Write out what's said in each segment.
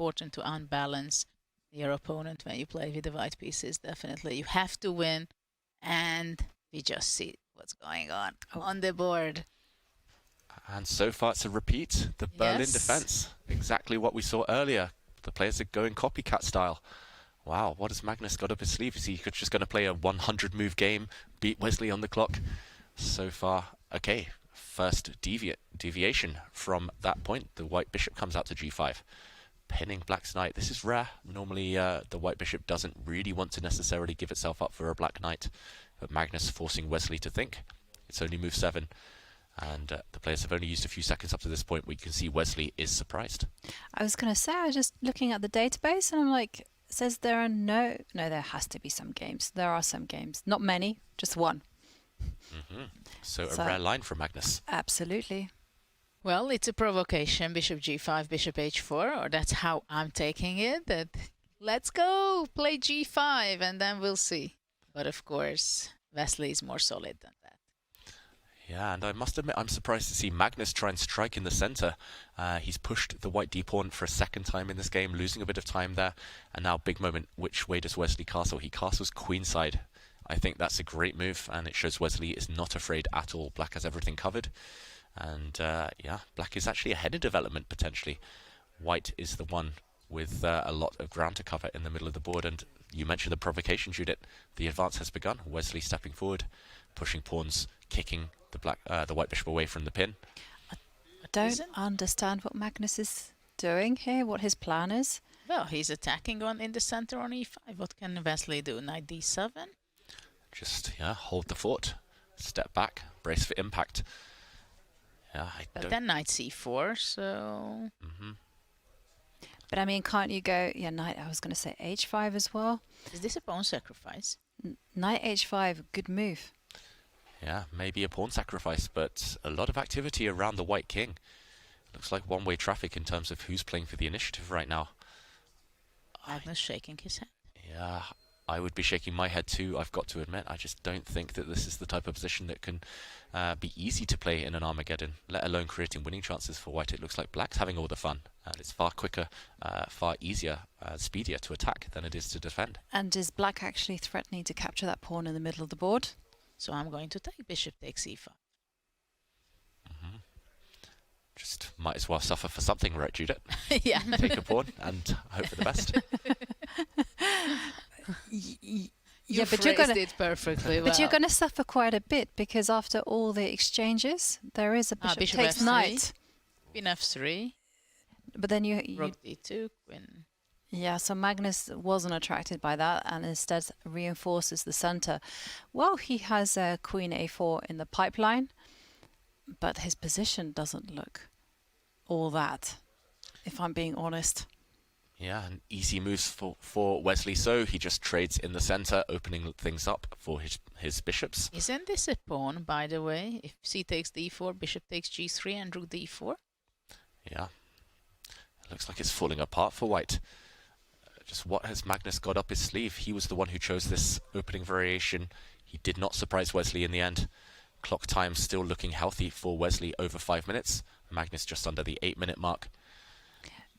important to unbalance your opponent when you play with the white pieces. Definitely, you have to win, and we just see what's going on the board. And so far it's a repeat. The Berlin Yes. defense, exactly what we saw earlier. The players are going copycat style. Wow, what has Magnus got up his sleeve? Is he just going to play a 100 move game, beat Wesley on the clock? So far, okay. First deviation from that point. The white bishop comes out to g5, pinning black's knight. This is rare. Normally the white bishop doesn't really want to necessarily give itself up for a black knight, but Magnus forcing Wesley to think. It's only move 7, and the players have only used a few seconds up to this point where you can see Wesley is surprised. I was going to say, I was just looking at the database and I'm like, it says there are no, there has to be some games. There are some games. Not many, just one. So a rare line from Magnus. Absolutely. Well, it's a provocation, bishop g5, bishop h4, or that's how I'm taking it, that let's go, play g5, and then we'll see. But of course, Wesley is more solid than that. Yeah, and I must admit, I'm surprised to see Magnus try and strike in the center. He's pushed the white d-pawn for a second time in this game, losing a bit of time there. And now, big moment, which way does Wesley castle? He castles queenside. I think that's a great move, and it shows Wesley is not afraid at all. Black has everything covered. And yeah, black is actually ahead in development, potentially. White is the one with a lot of ground to cover in the middle of the board. And you mentioned the provocation, Judith. The advance has begun. Wesley stepping forward, pushing pawns, kicking the white bishop away from the pin. I don't understand what Magnus is doing here, what his plan is. Well, he's attacking in the center on e5. What can Wesley do? Knight d7? Just, yeah, hold the fort. Step back, brace for impact. Yeah, But then knight c4, so... But I mean, can't you go, knight, I was going to say h5 as well. Is this a pawn sacrifice? Knight h5, good move. Yeah, maybe a pawn sacrifice, but a lot of activity around the white king. Looks like one-way traffic in terms of who's playing for the initiative right now. Magnus shaking his head. Yeah, I would be shaking my head too, I've got to admit. I just don't think that this is the type of position that can be easy to play in an Armageddon, let alone creating winning chances for white. It looks like black's having all the fun, and it's far quicker, far easier, speedier to attack than it is to defend. And is black actually threatening to capture that pawn in the middle of the board? So I'm going to take bishop takes e5. Just might as well suffer for something, right, Judith? Yeah. Take a pawn and hope for the best. You but you're gonna it perfectly well. But you're going to suffer quite a bit, because after all the exchanges, there is a bishop takes f3, knight. Queen f3. But then you Rook d2, queen. Yeah, so Magnus wasn't attracted by that and instead reinforces the center. Well, he has a queen a4 in the pipeline, but his position doesn't look all that, if I'm being honest. Yeah, and easy moves for Wesley. So he just trades in the center, opening things up for his bishops. Isn't this a pawn, by the way? If c takes d4, bishop takes g3 and rook d4? Yeah. It looks like it's falling apart for white. Just what has Magnus got up his sleeve? He was the one who chose this opening variation. He did not surprise Wesley in the end. Clock time still looking healthy for Wesley, over 5 minutes. Magnus just under the 8-minute mark.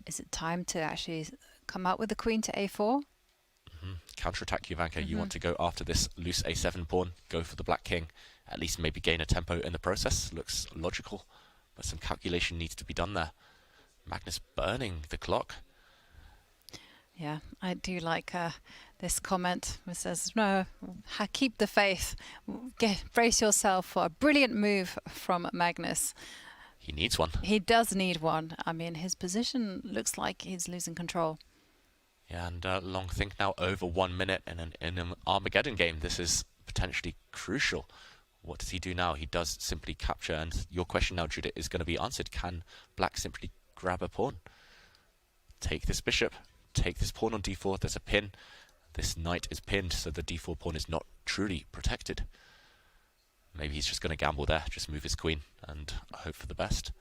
Is it time to actually come out with the queen to a4? Counterattack, Ivanka. You want to go after this loose a7 pawn, go for the black king, at least maybe gain a tempo in the process. Looks logical, but some calculation needs to be done there. Magnus burning the clock. Yeah, I do like this comment which says, no, keep the faith, brace yourself for a brilliant move from Magnus. He needs one. He does need one. I mean, his position looks like he's losing control. Yeah, and long think now, over 1 minute in an Armageddon game. This is potentially crucial. What does he do now? He does simply capture, and your question now, Judith, is going to be answered. Can black simply grab a pawn? Take this bishop, take this pawn on d4, there's a pin. This knight is pinned, so the d4 pawn is not truly protected. Maybe he's just going to gamble there, just move his queen and hope for the best.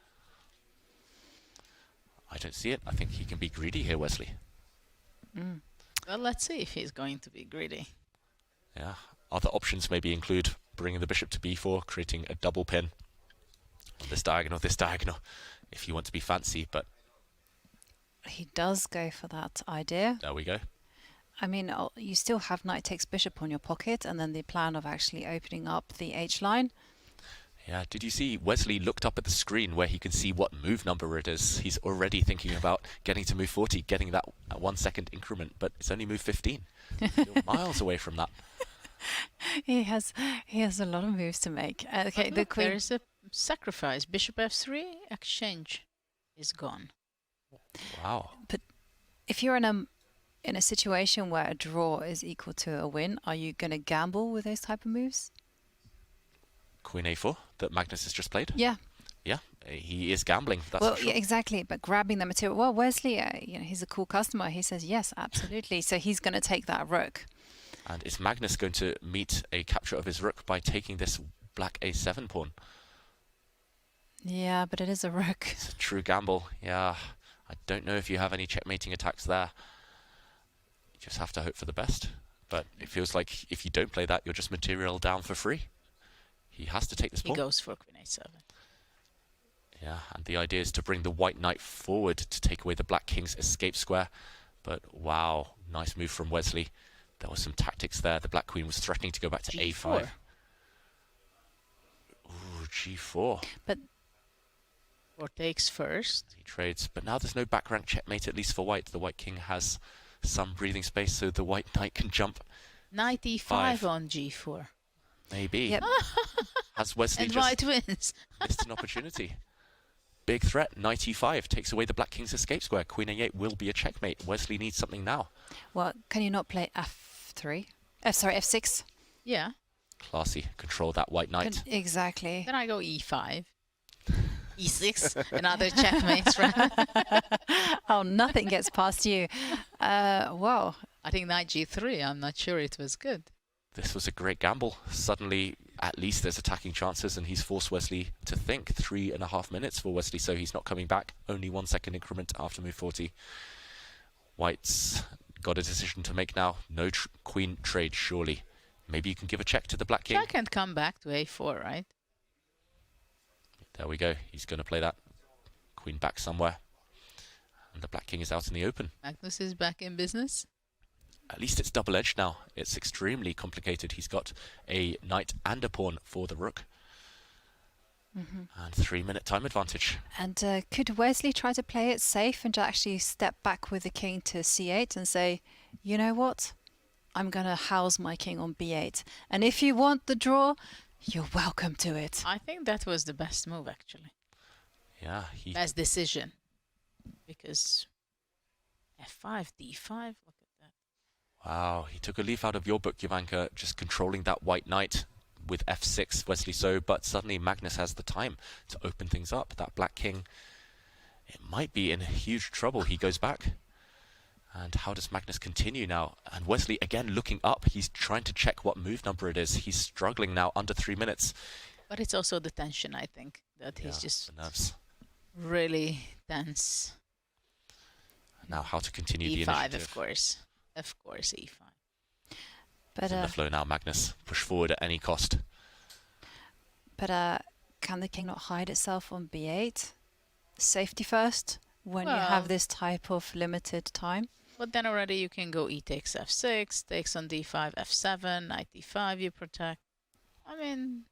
I don't see it. I think he can be greedy here, Wesley. Well, let's see if he's going to be greedy. Yeah. Other options maybe include bringing the bishop to b4, creating a double pin. This diagonal, if you want to be fancy, but He does go for that idea. There we go. I mean, you still have knight takes bishop on your pocket, and then the plan of actually opening up the H line. Yeah, did you see Wesley looked up at the screen where he can see what move number it is? He's already thinking about getting to move 40, getting that 1 second increment, but it's only move 15. Still miles away from that. He has a lot of moves to make. Okay, But the look, queen. there's a sacrifice. Bishop f3, exchange is gone. Wow. If you're in a situation where a draw is equal to a win, are you going to gamble with those type of moves? Queen a4 that Magnus has just played. Yeah. Yeah, he is gambling. That's Well, for sure. yeah, exactly. But grabbing the material. Well, Wesley, he's a cool customer. He says yes, absolutely. So he's going to take that rook. And is Magnus going to meet a capture of his rook by taking this black a7 pawn? Yeah, but it is a rook. It's a true gamble. Yeah, I don't know if you have any checkmating attacks there. You just have to hope for the best. But it feels like if you don't play that, you're just material down for free. He has to take this He pawn. goes for queen a7. Yeah, and the idea is to bring the white knight forward to take away the black king's escape square. But wow, nice move from Wesley. There was some tactics there. The black queen was threatening to go back to G4. a5. Ooh, g4. But Or takes first. He trades, but now there's no back rank checkmate, at least for white. The white king has some breathing space, so the white knight can jump. Knight e5 Five. on g4. Maybe. Yep. Has Wesley And just white wins. missed an opportunity? Big threat. Knight e5 takes away the black king's escape square. Queen a8 will be a checkmate. Wesley needs something now. well, can you not play f3? Sorry, f6. Yeah. Classy. Control that white knight. Exactly. Then I go e5. e6. Another checkmate round. Oh, nothing gets past you. Well, I think knight g3. I'm not sure it was good. This was a great gamble. Suddenly, at least there's attacking chances, and he's forced Wesley to think. 3.5 minutes for Wesley, so he's not coming back. Only 1 second increment after move 40. White's got a decision to make now. No queen trade, surely. Maybe you can give a check to the black king. Check and come back to a4, right? There we go. He's going to play that. Queen back somewhere. And the black king is out in the open. Magnus is back in business. At least it's double-edged now. It's extremely complicated. He's got a knight and a pawn for the rook. And 3-minute time advantage. and could Wesley try to play it safe and actually step back with the king to c8 and say, you know what? I'm going to house my king on b8. And if you want the draw, you're welcome to it. I think that was the best move, actually. Yeah, he Best decision. Because f5, d5, look at that. Wow, he took a leaf out of your book, Jovanka, just controlling that white knight with f6, Wesley so, but suddenly Magnus has the time to open things up. That black king, it might be in huge trouble. He goes back. And how does Magnus continue now? And Wesley, again, looking up. He's trying to check what move number it is. He's struggling now, under 3 minutes. But it's also the tension, I think, that he's just the nerves. really tense. Now, how to continue the e5, initiative. of course. Of course, e5. But It's in the flow now, Magnus. Push forward at any cost. Can the king not hide itself on b8? Safety first when you Well- have this type of limited time. But then already you can go e takes f6, takes on d5, f7, knight d5, you protect. I mean,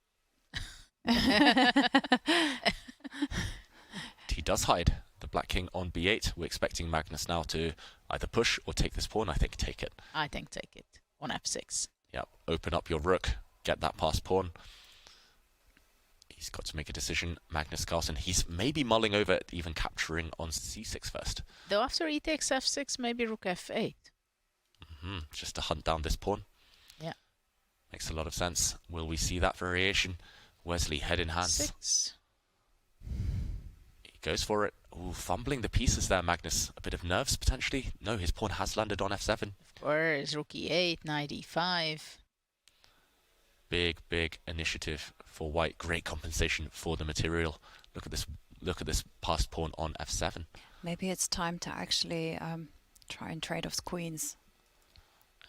He does hide the black king on b8. We're expecting Magnus now to either push or take this pawn. I think take it. I think take it on f6. Yeah, open up your rook, get that past pawn. He's got to make a decision. Magnus Carlsen, he's maybe mulling over even capturing on c6 first. Though after e takes f6, maybe rook f8. Just to hunt down this pawn. Yeah. Makes a lot of sense. Will we see that variation? Wesley, head in hands. 6. He goes for it. Ooh, fumbling the pieces there, Magnus. A bit of nerves, potentially. No, his pawn has landed on f7. Of course, rook e8, knight e5. Big, big initiative for white. Great compensation for the material. Look at this passed pawn on f7. Maybe it's time to actually try and trade off queens.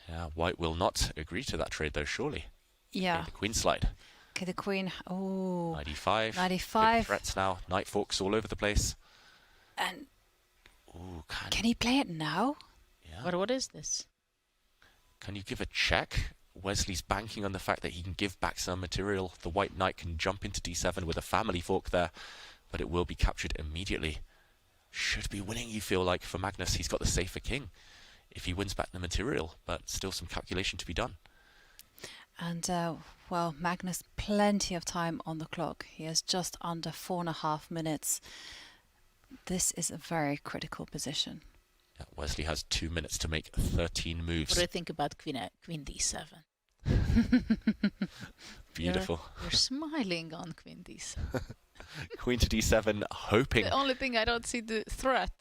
Yeah, white will not agree to that trade, though, surely. Yeah. Okay, the queen slide. Okay, the queen. Oh. 95. Knight e5. Big threats now. Knight forks all over the place. And Ooh, Can he play it now? yeah. What is this? Can you give a check? Wesley's banking on the fact that he can give back some material. The white knight can jump into d7 with a family fork there, but it will be captured immediately. Should be winning, you feel like, for Magnus. He's got the safer king if he wins back the material, but still some calculation to be done. And, well, Magnus, plenty of time on the clock. He has just under 4.5 minutes. This is a very critical position. Yeah, Wesley has 2 minutes to make 13 moves. What do you think about Queen D7? Beautiful. You're smiling on Queen D7. Queen to d7, hoping. The only thing I don't see the threat.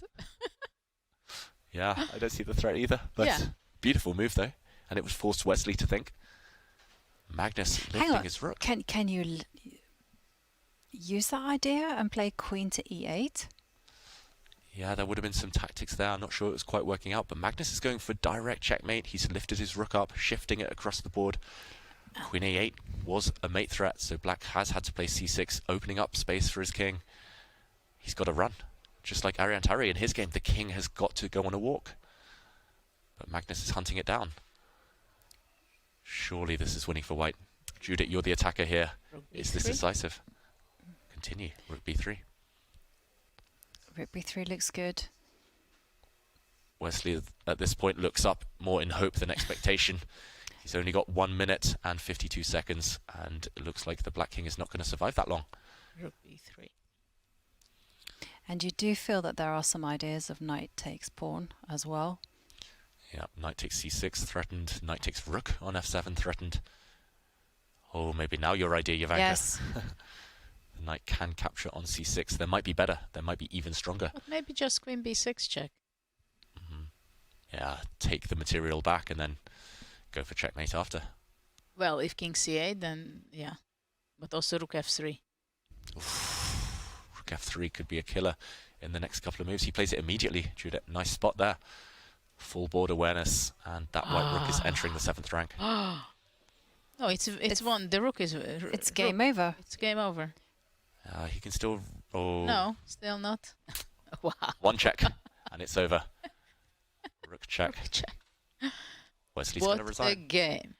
Yeah, I don't see the threat either. But Yeah. beautiful move, though. And it was forced Wesley to think. Magnus Hang lifting on. his rook. Can you use that idea and play queen to e8? Yeah, there would have been some tactics there. I'm not sure it was quite working out. But Magnus is going for direct checkmate. He's lifted his rook up, shifting it across the board. Queen a8 was a mate threat, so black has had to play c6, opening up space for his king. He's got to run. Just like Ariantari in his game, the king has got to go on a walk. But Magnus is hunting it down. Surely this is winning for white. Judith, you're the attacker here. Rook Is this B3. decisive? Continue. Rook b3. Rook b3 looks good. Wesley at this point looks up more in hope than expectation. He's only got 1 minute and 52 seconds, and it looks like the black king is not going to survive that long. Rook B3. And you do feel that there are some ideas of knight takes pawn as well. Yeah, knight takes c6 threatened. Knight takes rook on f7 threatened. Oh, maybe now your idea, Jovanka. Yes. The knight can capture on c6. There might be better. There might be even stronger. But maybe just Queen B6 check. Yeah, take the material back and then go for checkmate after. Well, if King C8, then yeah. But also Rook F3. Rook f3 could be a killer in the next couple of moves. He plays it immediately. Judith, nice spot there. Full board awareness, and that white rook is entering the 7th rank. No, it's won. The Rook is... It's game over. It's game over. He can still... Oh, No, still not. Wow. one check, and it's over. Rook check. Rook check. Wesley's going to What resign. a game.